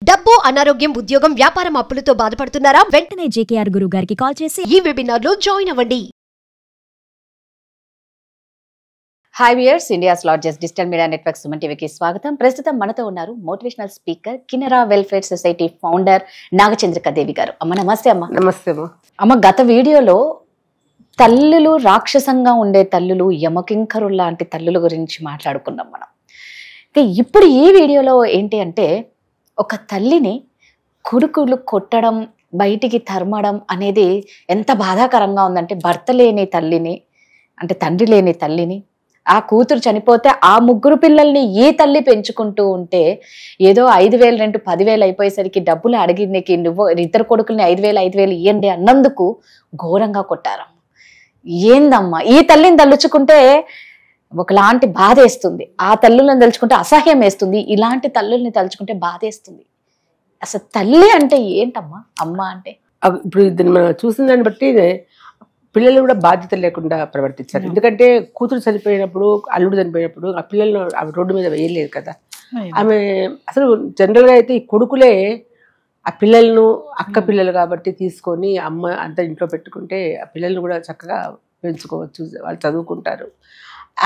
డబ్బు, అనారోగ్యం, ఉద్యోగం, వ్యాపారం అప్పులతో బాధపడుతున్నారా? వెంటనే జేకేఆర్ గురువు గారికి కాల్ చేసి ఈ వెబినార్ లో జాయిన్ అవ్వండి. Hi viewers, India's largest digital media network Suman టీవీకి స్వాగతం. ప్రస్తుతం మనతో ఉన్నారు motivational speaker, Kinnera welfare society founder Nagachandrika Devi garu. అమ్మ నమస్తే. అమ్మ నమస్తే అమ్మ. అమ్మ, గత వీడియోలో తల్లులు రాక్షసంగా ఉండే తల్లులు, యమకింకరుల లాంటి తల్లుల గురించి మాట్లాడుకున్నాం మనం. ఇప్పుడు ఈ వీడియోలో ఏంటి అంటే, ఒక తల్లిని కొడుకులు కొట్టడం, బయటికి తరమడం అనేది ఎంత బాధాకరంగా ఉందంటే, భర్త లేని తల్లిని, అంటే తండ్రి లేని తల్లిని, ఆ కూతురు చనిపోతే ఆ ముగ్గురు పిల్లల్ని ఈ తల్లి పెంచుకుంటూ ఉంటే, ఏదో 5,000 రెంట్ 10,000 అయిపోయేసరికి డబ్బులు అడిగినకి నువ్వు ఇద్దరు కొడుకుల్ని 5,000 ఇవ్వండి అన్నందుకు ఘోరంగా కొట్టారమ్మ. ఏందమ్మా, ఈ తల్లిని తలుచుకుంటే ఒకలాంటి బాధ వేస్తుంది, ఆ తల్లులను తలుచుకుంటే అసహ్యం వేస్తుంది, ఇలాంటి తల్లుల్ని తలుచుకుంటే బాధ వేస్తుంది. అసలు తల్లి అంటే ఏంటమ్మా, అమ్మ అంటే? ఇప్పుడు దీన్ని మనం చూసిన దాన్ని బట్టి పిల్లలు కూడా బాధ్యత లేకుండా ప్రవర్తించారు. ఎందుకంటే కూతురు చనిపోయినప్పుడు, అల్లుడు చనిపోయినప్పుడు ఆ పిల్లలను ఆమె రోడ్డు మీద వేయలేదు కదా. ఆమె అసలు జనరల్గా అయితే ఈ కొడుకులే ఆ పిల్లలను, అక్క పిల్లలు కాబట్టి తీసుకొని అమ్మ అంతా ఇంట్లో పెట్టుకుంటే ఆ పిల్లల్ని కూడా చక్కగా పెంచుకోవచ్చు, వాళ్ళు చదువుకుంటారు.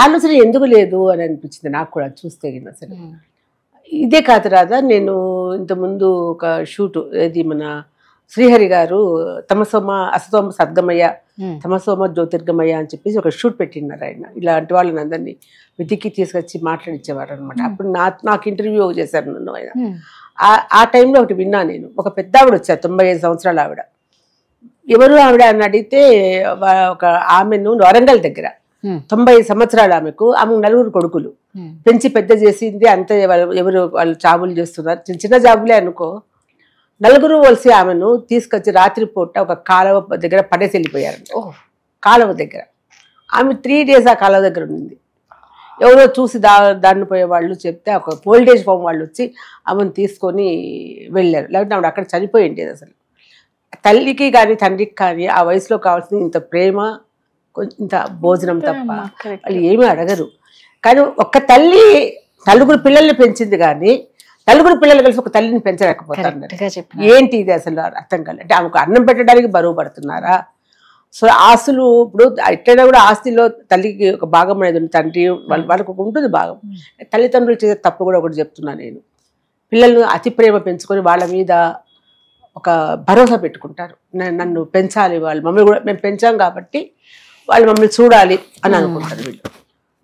ఆలోచన ఎందుకు లేదు అని అనిపించింది నాకు కూడా చూస్తే. అసలు ఇదే కాదు రాదా, నేను ఇంతకుముందు ఒక షూట్, ఇది మన శ్రీహరి గారు తమసోమ అసతోమ సద్గమయ్య, తమసోమ జ్యోతిర్గమయ్య అని చెప్పేసి ఒక షూట్ పెట్టినారు. ఆయన ఇలాంటి వాళ్ళని అందరినీ వెతికి తీసుకొచ్చి మాట్లాడించేవారు అనమాట. అప్పుడు నాకు ఇంటర్వ్యూ చేశారు నన్ను ఆయన. ఆ టైంలో ఒకటి విన్నా నేను. ఒక పెద్ద ఆవిడ వచ్చారు, 95 సంవత్సరాల ఆవిడ. ఎవరు ఆవిడ అని అడిగితే, ఒక ఆమెను వరంగల్ దగ్గర 90 సంవత్సరాలు ఆమెకు 4 కొడుకులు పెంచి పెద్ద చేసింది. అంతే వాళ్ళు జాబులు చేస్తున్నారు, చిన్న చిన్న జాబులే అనుకో. 4 కలిసి ఆమెను తీసుకొచ్చి రాత్రిపూట ఒక కాలువ దగ్గర పడేసి వెళ్ళిపోయారు. కాలువ దగ్గర ఆమె 3 days ఆ కాలువ దగ్గర ఉంది. ఎవరో చూసి దాన్ని పోయే వాళ్ళు చెప్తే ఒక ఓల్డేజ్ హోమ్ వాళ్ళు వచ్చి ఆమెను తీసుకొని వెళ్ళారు. లేకపోతే ఆవిడ అక్కడ చనిపోయి ఉండేది. అసలు తల్లికి కానీ తండ్రికి కానీ ఆ వయసులో కావాల్సిన ఇంత ప్రేమ, ఇంత భోజనం తప్ప వాళ్ళు ఏమీ అడగరు. కానీ ఒక్క తల్లి 4 పిల్లల్ని పెంచింది, కానీ 4 పిల్లలు కలిసి ఒక తల్లిని పెంచలేకపోతారు. ఏంటి ఇది అసలు అర్థం కాలేదు. అంటే ఆమెకు అన్నం పెట్టడానికి బరువు పడుతున్నారా? సో ఆస్తులు, ఇప్పుడు ఎట్లయినా కూడా ఆస్తిలో తల్లికి ఒక భాగం అనేది ఉంది, తండ్రి వాళ్ళకు ఉంటుంది భాగం. తల్లిదండ్రులు చేసే తప్పు కూడా ఒకటి చెప్తున్నా నేను. పిల్లలను అతి ప్రేమ పెంచుకొని వాళ్ళ మీద ఒక భరోసా పెట్టుకుంటారు. నన్ను పెంచాలి వాళ్ళు, మమ్మల్ని కూడా మేము పెంచాం కాబట్టి వాళ్ళు మమ్మల్ని చూడాలి అని అనుకుంటారు వీళ్ళు.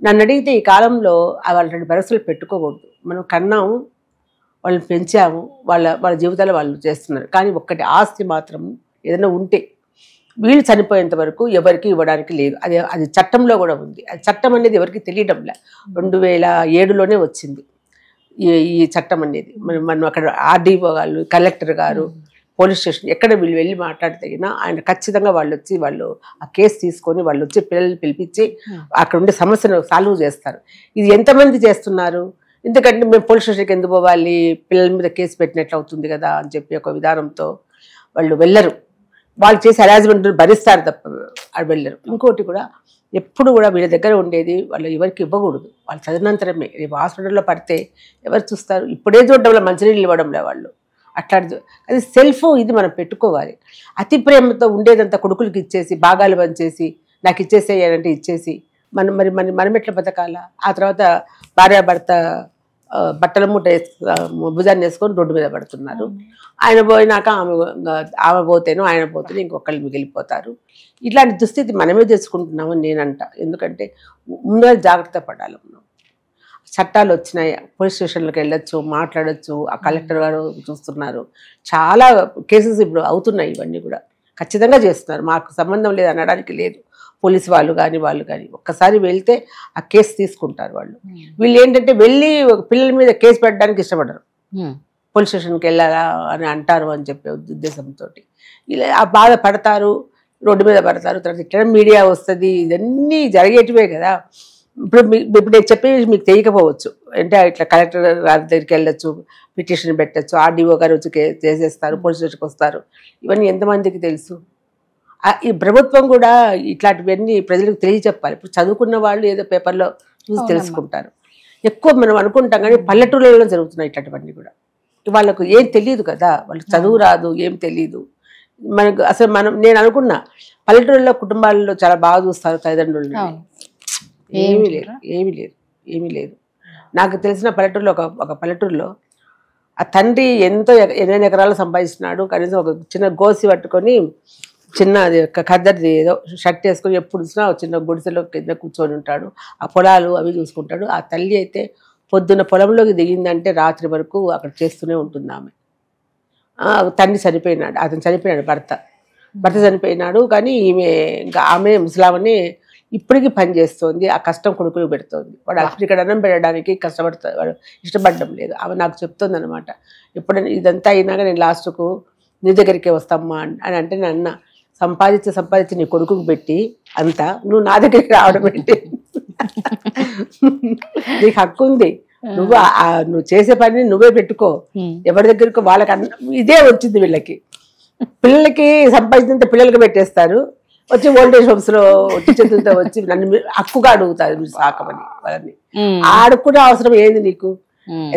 నన్ను అడిగితే ఈ కాలంలో వాళ్ళ భరోసాలు పెట్టుకోకూడదు. మనం కన్నాము, వాళ్ళని పెంచాము, వాళ్ళ జీవితాలు వాళ్ళు చేస్తున్నారు. కానీ ఒక్కటి, ఆస్తి మాత్రం ఏదైనా ఉంటే వీళ్ళు చనిపోయేంత వరకు ఎవరికి ఇవ్వడానికి లేదు. అది చట్టంలో కూడా ఉంది. అది చట్టం అనేది ఎవరికి తెలియడంలే. 2007లోనే వచ్చింది ఈ చట్టం అనేది. మనం అక్కడ ఆర్డీఓ వాళ్ళు, కలెక్టర్ గారు, పోలీస్ స్టేషన్ ఎక్కడ వీళ్ళు వెళ్ళి మాట్లాడితేగినా ఆయన ఖచ్చితంగా వాళ్ళు ఆ కేసు తీసుకొని వాళ్ళు వచ్చి పిల్లల్ని పిలిపించి అక్కడ ఉండే సమస్యను సాల్వ్ చేస్తారు. ఇది ఎంతమంది చేస్తున్నారు? ఎందుకంటే మేము పోలీస్ స్టేషన్కి ఎందుకు పోవాలి, పిల్లల మీద కేసు పెట్టినట్లు అవుతుంది కదా అని చెప్పి ఒక విధానంతో వాళ్ళు వెళ్ళరు. వాళ్ళు చేసే హెరాస్మెంట్ భరిస్తారు తప్ప వాళ్ళు వెళ్ళరు. ఇంకోటి కూడా, ఎప్పుడు కూడా వీళ్ళ దగ్గర ఉండేది వాళ్ళు ఎవరికి ఇవ్వకూడదు. వాళ్ళు చదివినంతరమే. రేపు హాస్పిటల్లో పడితే ఎవరు చూస్తారు? ఇప్పుడే చూడడంలో మంచినీళ్ళు ఇవ్వడంలే వాళ్ళు. అట్లాంటిది అది సెల్ఫ్, ఇది మనం పెట్టుకోవాలి. అతి ప్రేమతో ఉండేదంతా కొడుకులకి ఇచ్చేసి, భాగాలు పంచేసి, నాకు ఇచ్చేసేయాలంటే ఇచ్చేసి మనం ఎట్లా బతకాలా? ఆ తర్వాత భార్యాభర్త బట్టల మూట భుజాన్ని వేసుకొని రోడ్డు మీద పడుతున్నారు. ఆయన పోయినాక ఆమె పోతేనో ఆయన పోతేనో ఇంకొకళ్ళు మిగిలిపోతారు. ఇట్లాంటి దుస్థితి మనమే తెచ్చుకుంటున్నామని నేనంట. ఎందుకంటే ముందుగా జాగ్రత్త పడాలి మనం. చట్టాలు వచ్చినాయి, పోలీస్ స్టేషన్లకు వెళ్ళొచ్చు, మాట్లాడచ్చు. ఆ కలెక్టర్ గారు చూస్తున్నారు. చాలా కేసెస్ ఇప్పుడు అవుతున్నాయి. ఇవన్నీ కూడా ఖచ్చితంగా చేస్తున్నారు. మాకు సంబంధం లేదు అనడానికి లేదు. పోలీసు వాళ్ళు కానీ ఒక్కసారి వెళ్తే ఆ కేసు తీసుకుంటారు వాళ్ళు. వీళ్ళు ఏంటంటే వెళ్ళి పిల్లల మీద కేసు పెట్టడానికి ఇష్టపడరు. పోలీస్ స్టేషన్కి వెళ్ళాలా అని అంటారు అని చెప్పే ఉద్దేశంతో ఇలా ఆ బాధ పడతారు, రోడ్డు మీద పడతారు. తర్వాత ఇట్లా మీడియా వస్తుంది, ఇవన్నీ జరిగేటివే కదా. ఇప్పుడు నేను చెప్పేది మీకు తెలియకపోవచ్చు. అంటే ఇట్లా కలెక్టర్ గారి దగ్గరికి వెళ్ళొచ్చు, పిటిషన్ పెట్టచ్చు, ఆర్డీఓ గారు వచ్చి చేసేస్తారు, పోలీస్ స్టేషన్కి వస్తారు. ఇవన్నీ ఎంతమందికి తెలుసు? ఈ ప్రభుత్వం కూడా ఇట్లాంటివన్నీ ప్రజలకు తెలియచెప్పాలి. ఇప్పుడు చదువుకున్న వాళ్ళు ఏదో పేపర్లో చూసి తెలుసుకుంటారు. ఎక్కువ మనం అనుకుంటాం, కానీ పల్లెటూళ్ళలో జరుగుతున్నాయి ఇట్లాంటివన్నీ కూడా. వాళ్ళకు ఏం తెలియదు కదా, వాళ్ళకి చదువు రాదు, ఏం తెలియదు. మనకు అసలు నేను అనుకున్నా పల్లెటూరులో కుటుంబాలలో చాలా బాగా చూస్తారు తల్లిదండ్రులు. ఏమీ లేదు. నాకు తెలిసిన పల్లెటూరులో ఒక పల్లెటూరులో ఆ తండ్రి ఎంతో 8 ఎకరాలు సంపాదిస్తున్నాడు. కనీసం ఒక చిన్న గోసి పట్టుకొని చిన్న అది ఖద్దరిది ఏదో షర్ట్ వేసుకొని ఎప్పుడు చూసినా చిన్న గుడిసెలో కింద కూర్చొని ఉంటాడు. ఆ పొలాలు అవి చూసుకుంటాడు. ఆ తల్లి అయితే పొద్దున్న పొలంలోకి దిగిందంటే రాత్రి వరకు అక్కడ చేస్తూనే ఉంటుంది ఆమె. తండ్రి చనిపోయినాడు, అతను చనిపోయినాడు, భర్త చనిపోయినాడు. కానీ ఆమె ముసలామని ఇప్పటికీ పని చేస్తోంది. ఆ కష్టం కొడుకులు పెడుతోంది. వాడు ఇక్కడ అన్నం పెట్టడానికి వాడు ఇష్టపడడం లేదు. ఆమె నాకు చెప్తోంది అనమాట. ఎప్పుడైనా ఇదంతా అయినాక నేను లాస్ట్కు నీ దగ్గరికే వస్తామ్మా అని అంటే, నన్న సంపాదించి నీ కొడుకుకు పెట్టి అంతా నువ్వు నా దగ్గరికి రావడం పెట్టి నీకు హక్కు ఉంది, నువ్వు చేసే పని నువ్వే పెట్టుకో, ఎవరి దగ్గరకు వాళ్ళకి ఇదే వచ్చింది. పిల్లలకి సంపాదించినంత పిల్లలకి పెట్టేస్తారు, వచ్చి ఓల్డేజ్ హోమ్స్ లో వచ్చి చేతులతో వచ్చి నన్ను హక్కుగా అడుగుతారు మీరు సాకమని. వాళ్ళని ఆడుకునే అవసరం ఏంది నీకు?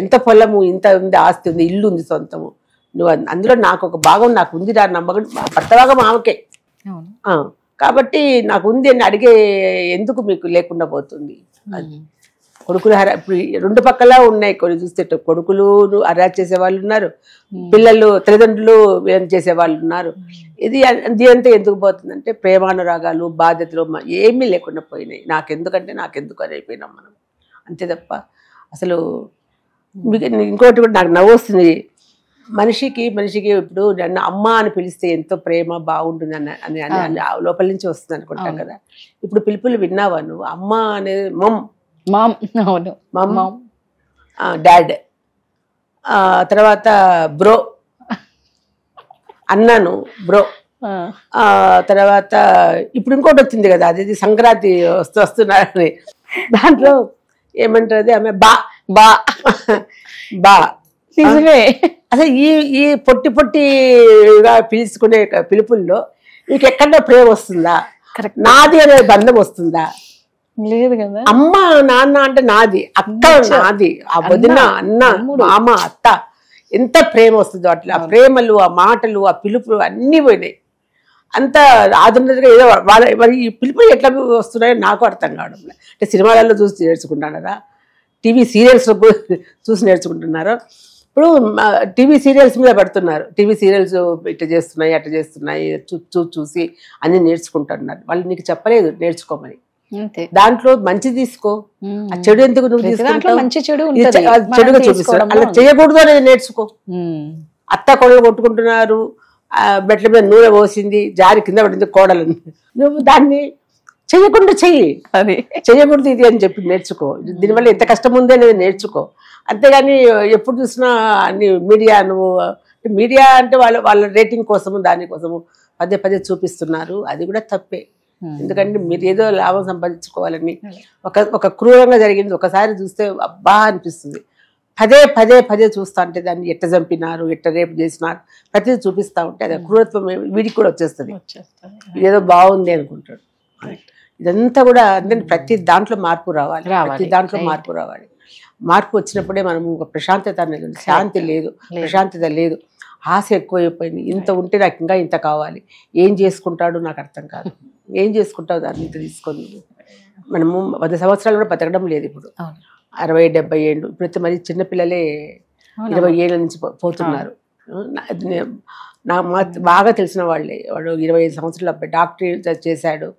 ఎంత పొలము, ఇంత ఉంది, ఆస్తి ఉంది, ఇల్లు ఉంది సొంతము, నువ్వు అందులో నాకు ఒక భాగం నాకు ఉంది రా నమ్మకం, భర్త భాగం ఆమెకే. కాబట్టి నాకు ఉంది అని అడిగే ఎందుకు మీకు లేకుండా పోతుంది? కొడుకులు ఇప్పుడు 2 పక్కలా ఉన్నాయి. కొన్ని చూస్తే కొడుకులు హరాజ్ చేసే వాళ్ళు ఉన్నారు, పిల్లలు తల్లిదండ్రులు చేసే వాళ్ళు ఉన్నారు. ఇది అంతా ఎందుకు పోతుందంటే ప్రేమానురాగాలు, బాధ్యతలు ఏమీ లేకుండా పోయినాయి. నాకెందుకు అని అయిపోయినాం మనం, అంతే తప్ప. అసలు ఇంకోటి కూడా నాకు నవ్వు వస్తుంది. మనిషికి ఇప్పుడు నన్ను అమ్మ అని పిలిస్తే ఎంతో ప్రేమ బాగుంటుంది అని లోపల నుంచి వస్తుంది అనుకుంటాం కదా. ఇప్పుడు పిలుపులు విన్నావా నువ్వు? అమ్మ అనేది మమ్, డాడ్, తర్వాత బ్రో అన్నాను, బ్రో. తర్వాత ఇప్పుడు ఇంకోటి వచ్చింది కదా, అది సంక్రాంతి వస్తున్నారని, దాంట్లో ఏమంటారు ఆమె బా బా బా. నిజమే. అసలు ఈ పొట్టిగా పిలుచుకునే పిలుపుల్లో మీకు ఎక్కడో ప్రేమ వస్తుందా? నాది అనే బంధం వస్తుందా? లేదు కదా. అమ్మ నాన్న అంటే నాది, అక్క నాది, ఆ వదిన, అన్న, మామ, అత్త, ఎంత ప్రేమ వస్తుందో అట్లా. ఆ ప్రేమలు, ఆ మాటలు, ఆ పిలుపులు అన్నీ పోయినాయి. అంత ఆధునికంగా ఏదో మరి ఈ పిలుపులు ఎట్లా వస్తున్నాయో నాకు అర్థం కావడం. అంటే సినిమాలలో చూసి నేర్చుకుంటున్నారా, టీవీ సీరియల్స్ చూసి నేర్చుకుంటున్నారో? ఇప్పుడు టీవీ సీరియల్స్ మీద పడుతున్నారు. టీవీ సీరియల్స్ ఇట్లా చేస్తున్నాయి, అట్లా చేస్తున్నాయి, చూసి అన్ని నేర్చుకుంటున్నారు. వాళ్ళు నీకు చెప్పలేదు నేర్చుకోమని. దాంట్లో మంచి తీసుకో, ఆ చెడు ఎందుకు నువ్వు తీసుకుంటావు? చెడుగా చూపిస్తావు. అలా చేయకూడదు అనేది నేర్చుకో. అత్త కోడలు కొట్టుకుంటున్నారు, బెట్ల మీద నూనె పోసింది, జారి కింద పడింది కోడలు, నువ్వు దాన్ని చెయ్యకుండా చెయ్యకూడదు ఇది అని చెప్పి నేర్చుకో. దీనివల్ల ఎంత కష్టం ఉంది అనేది నేర్చుకో. అంతేగాని ఎప్పుడు చూసినా అన్ని మీడియా అంటే వాళ్ళ రేటింగ్ కోసము దానికోసము పదే చూపిస్తున్నారు. అది కూడా తప్పే. ఎందుకంటే మీరు ఏదో లాభం సంపాదించుకోవాలని ఒక క్రూరంగా జరిగింది ఒకసారి చూస్తే అబ్బా అనిపిస్తుంది. పదే చూస్తా ఉంటే దాన్ని ఎట్ట చంపినారు, ఎట్ట రేపు చేసినారు, ప్రతిదీ చూపిస్తా ఉంటే అది క్రూరత్వం వీడికి కూడా వచ్చేస్తుంది. ఏదో బాగుంది అనుకుంటాడు. ఇదంతా కూడా అందుకని ప్రతి దాంట్లో మార్పు రావాలి. మార్పు వచ్చినప్పుడే మనము ఒక ప్రశాంతత అనేది, శాంతి లేదు, ప్రశాంతత లేదు, ఆశ ఎక్కువైపోయింది. ఇంత ఉంటే నాకు ఇంకా ఇంత కావాలి, ఏం చేసుకుంటాడు నాకు అర్థం కాదు. ఏం చేసుకుంటావు దాన్ని ఇంత తీసుకొని? మనము 10 సంవత్సరాలు కూడా బతకడం లేదు ఇప్పుడు, 60-70 ఏళ్ళు. ఇప్పుడు మరి చిన్నపిల్లలే 20 ఏళ్ళ నుంచి పోతున్నారు. బాగా తెలిసిన వాళ్ళే, వాడు 25 సంవత్సరాల అబ్బాయి డాక్టర్ చేశాడు,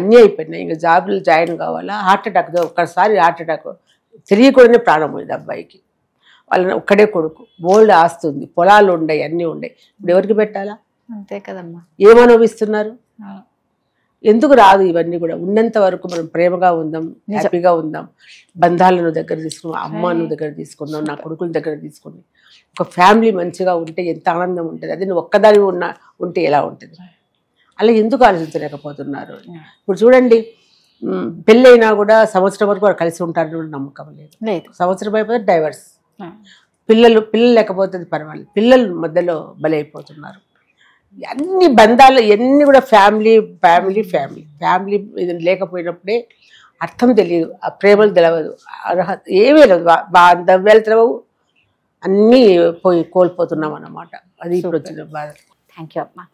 అన్నీ అయిపోయినాయి. ఇంకా జాబులు జాయిన్ కావాలా, హార్ట్ అటాక్, ఒక్కసారి హార్ట్ అటాక్ తెలియకూడనే ప్రాణం పోయింది అబ్బాయికి. వాళ్ళని ఒక్కడే కొడుకు, బోల్డ్ ఆస్తుంది, పొలాలు ఉన్నాయి, అన్నీ ఉన్నాయి. ఇప్పుడు ఎవరికి పెట్టాలా? అంతే కదమ్మా. ఏమనుభవిస్తున్నారు? ఎందుకు రాదు ఇవన్నీ కూడా? ఉన్నంత వరకు మనం ప్రేమగా ఉందాం, హ్యాపీగా ఉందాం, బంధాలను దగ్గర తీసుకున్నాం, అమ్మను దగ్గర తీసుకుందాం, నా కొడుకుల దగ్గర తీసుకుని ఒక ఫ్యామిలీ మంచిగా ఉంటే ఎంత ఆనందం ఉంటుంది. అది నువ్వు ఒక్కదాని ఉంటే ఎలా ఉంటుంది? అలా ఎందుకు ఆలోచించలేకపోతున్నారు? ఇప్పుడు చూడండి, పెళ్ళైనా కూడా సంవత్సరం వరకు వారు కలిసి ఉంటారని కూడా నమ్మకం లేదు. సంవత్సరం అయిపోతే డైవర్స్. పిల్లలు లేకపోతే పర్వాలేదు, పిల్లలు మధ్యలో బలైపోతున్నారు. అన్ని బంధాలు ఎన్ని కూడా ఫ్యామిలీ ఇది లేకపోయినప్పుడే అర్థం తెలియదు, ఆ ప్రేమలు తెలవదు, అర్హత ఏమీ లేదు, బాంధవ్యాలు తెలవవు, అన్నీ కోల్పోతున్నాం అన్నమాట. అది ఇప్పుడు వచ్చిన బాధ. థ్యాంక్ యూ అమ్మా.